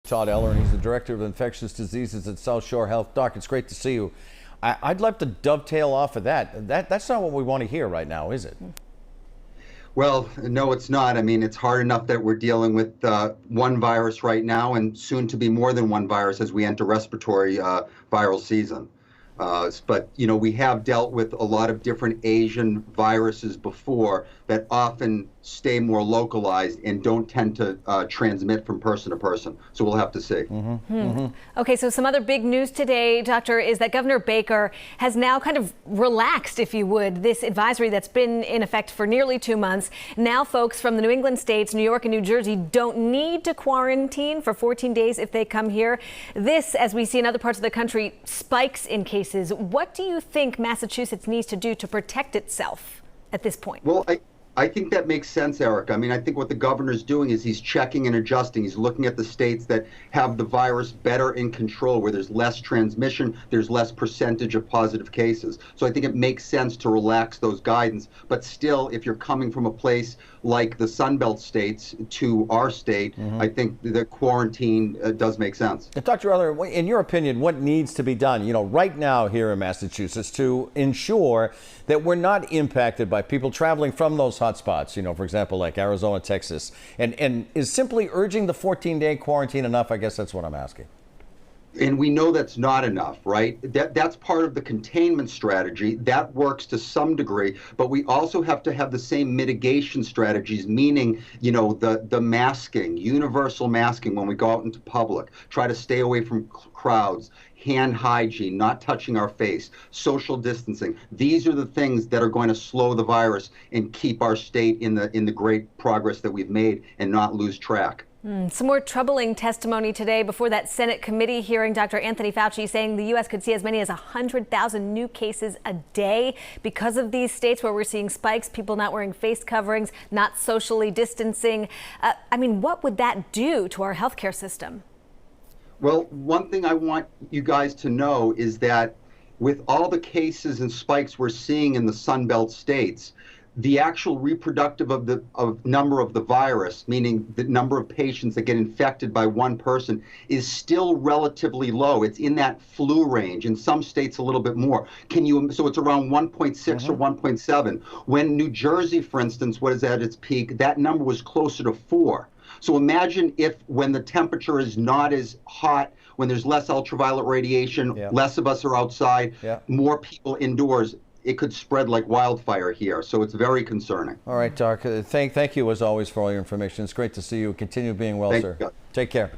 Todd Eller, and he's the Director of Infectious Diseases at South Shore Health. Doc, it's great to see you. I'd love to dovetail off of that. That's not what we want to hear right now, is it? Well, no, it's not. I mean, it's hard enough that we're dealing with one virus right now and soon to be more than one virus as we enter respiratory viral season. But, you know, we have dealt with a lot of different Asian viruses before that often stay more localized and don't tend to transmit from person to person. So we'll have to see. Okay, so some other big news today, Doctor, is that Governor Baker has now kind of relaxed, if you would, this advisory that's been in effect for nearly 2 months. Now folks from the New England states, New York and New Jersey, don't need to quarantine for 14 days if they come here. This, as we see in other parts of the country, spikes in cases. What do you think Massachusetts needs to do to protect itself at this point? Well, I think that makes sense, Eric. I mean, I think what the governor's doing is he's checking and adjusting. He's looking at the states that have the virus better in control, where there's less transmission, there's less percentage of positive cases. So I think it makes sense to relax those guidance. But still, if you're coming from a place like the Sunbelt states to our state, I think the quarantine does make sense. And Dr. Eller, in your opinion, what needs to be done, you know, right now here in Massachusetts to ensure that we're not impacted by people traveling from those hotspots, you know, for example, like Arizona, Texas, and is simply urging the 14-day quarantine enough? I guess that's what I'm asking. And we know that's not enough, right? That's part of the containment strategy. That works to some degree, but we also have to have the same mitigation strategies, meaning, you know, the masking, universal masking when we go out into public, try to stay away from crowds, hand hygiene, not touching our face, social distancing. These are the things that are going to slow the virus and keep our state in the great progress that we've made and not lose track. Some more troubling testimony today before that Senate committee hearing. Dr. Anthony Fauci saying the U.S. could see as many as 100,000 new cases a day because of these states where we're seeing spikes, people not wearing face coverings, not socially distancing. I mean, what would that do to our healthcare system? Well, one thing I want you guys to know is that with all the cases and spikes we're seeing in the Sunbelt states, the actual reproductive number of the virus, meaning the number of patients that get infected by one person, is still relatively low. It's in that flu range. In some states, a little bit more. So it's around 1.6 or 1.7. When New Jersey, for instance, was at its peak, that number was closer to 4. So imagine if when the temperature is not as hot, when there's less ultraviolet radiation, less of us are outside, more people indoors, it could spread like wildfire here. So it's very concerning. All right, Doc. Thank you as always for all your information. It's great to see you. Continue being well, sir. Take care.